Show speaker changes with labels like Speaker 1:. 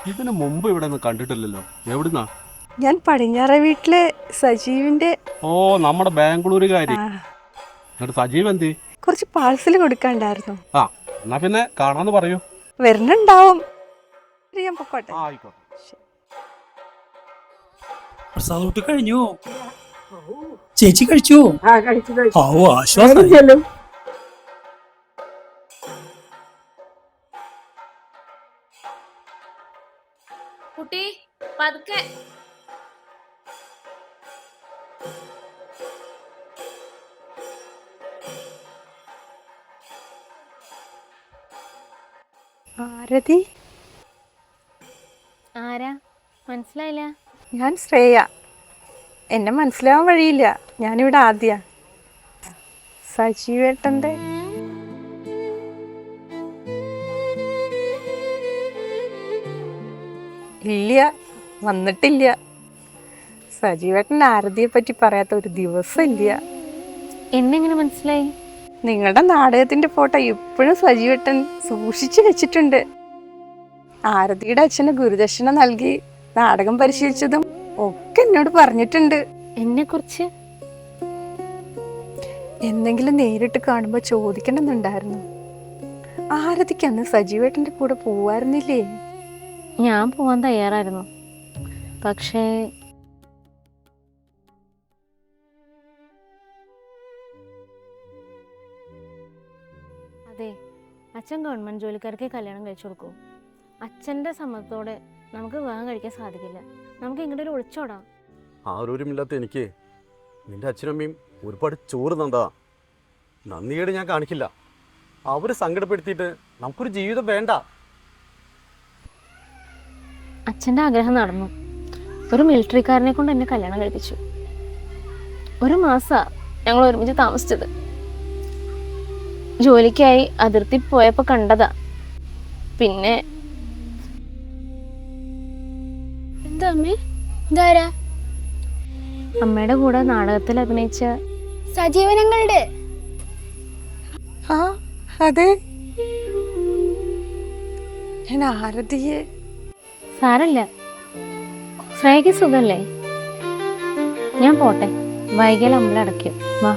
Speaker 1: ഇതിനു മുമ്പ് ഇവിടെ ഒന്നും കണ്ടിട്ടില്ലല്ലോ. എവിടുന്നാ?
Speaker 2: ഞാൻ പടിഞ്ഞാറ വീട്ടിലെ സജീവിന്റെ.
Speaker 1: ഓ, നമ്മുടെ ബാംഗ്ലൂരുകാരി. എന്നിട്ട് സജീവ് എന്തി?
Speaker 2: കുറച്ച് പാഴ്സൽ കൊടുക്കാണ്ടായിരുന്നു.
Speaker 1: ആ, എന്നാ പിന്നെ കാണാന്ന് പറയൂ.
Speaker 2: വരുന്നുണ്ടാവും. ഞാൻ പൊക്കോട്ടെ.
Speaker 1: ആയിക്കോട്ടെ.
Speaker 3: പ്രസാദ് കഴിഞ്ഞു. ചേച്ചി കഴിച്ചു. ആശ്വാസം.
Speaker 4: കുട്ടി പതുക്കെ.
Speaker 2: ആരതി?
Speaker 4: ആരാ? മനസ്സിലായില്ല.
Speaker 2: ഞാൻ ശ്രേയ. എന്നെ മനസ്സിലാവാൻ വഴിയില്ല. ഞാനിവിടെ ആദ്യ. സജീവേട്ടൻ്റെ. ഇല്ല, വന്നിട്ടില്ല. സജീവേട്ടൻ ആരതിയെ പറ്റി പറയാത്ത ഒരു ദിവസം ഇല്ല.
Speaker 4: എന്നെങ്ങനെ മനസ്സിലായി?
Speaker 2: നിങ്ങളുടെ നാടകത്തിന്റെ ഫോട്ടോ ഇപ്പോഴും സജീവേട്ടൻ സൂക്ഷിച്ചു വെച്ചിട്ടുണ്ട്. ആരതിയുടെ അച്ഛന് ഗുരുദക്ഷിണ നൽകി നാടകം പരിശീലിച്ചതും ഒക്കെ എന്നോട് പറഞ്ഞിട്ടുണ്ട്.
Speaker 4: എന്നെ കുറിച്ച്
Speaker 2: എന്തെങ്കിലും നേരിട്ട് കാണുമ്പോൾ ചോദിക്കണമെന്നുണ്ടായിരുന്നു. ആരതിക്ക് അന്ന് സജീവേട്ടന്റെ കൂടെ പോവായിരുന്നില്ലേ?
Speaker 4: ഞാൻ പോവാൻ തയ്യാറായിരുന്നു. പക്ഷേ അതെ, അച്ഛൻ ഗവൺമെന്റ് ജോലിക്കാർക്ക് കല്യാണം കഴിച്ചു കൊടുക്കും. അച്ഛൻ്റെ സമ്മതത്തോടെ നമുക്ക് വിവാഹം കഴിക്കാൻ സാധിക്കില്ല. നമുക്ക് ഇങ്ങോട്ട് ഒരു ഒളിച്ചോടാം.
Speaker 1: ആരോരുമില്ലാത്ത എനിക്ക് നിന്റെ അച്ഛനും അമ്മയും ഒരുപാട് ചോറ് തന്നതാ. നന്ദിയേട് ഞാൻ കാണിക്കില്ല. അവര് സങ്കടപ്പെടുത്തിയിട്ട് നമുക്കൊരു ജീവിതം വേണ്ട.
Speaker 4: അച്ഛൻ്റെ ആഗ്രഹം നടന്നു. ഒരു മിലിറ്ററിക്കാരനെ കൊണ്ട് എന്നെ കല്യാണം കഴിപ്പിച്ചു. 1 മാസമാണ് ഞങ്ങൾ ഒരുമിച്ച് താമസിച്ചത്. ജോലിക്കായി അതിർത്തി പോയപ്പോൾ കണ്ടതാ. പിന്നെ
Speaker 5: എന്താ അമ്മേ? ഇതാരാ?
Speaker 4: അമ്മയുടെ കൂടെ നാടകത്തിൽ അഭിനയിച്ച
Speaker 5: സജീവനങ്ങളുടെ.
Speaker 2: ആ അതെ, ഞാൻ ആരതിയെ.
Speaker 4: സാരല്ല, ശ്രേയക്ക് സുഖല്ലേ? ഞാൻ പോട്ടെ, വൈകിയാൽ അമ്പലം അടയ്ക്കും. വാ.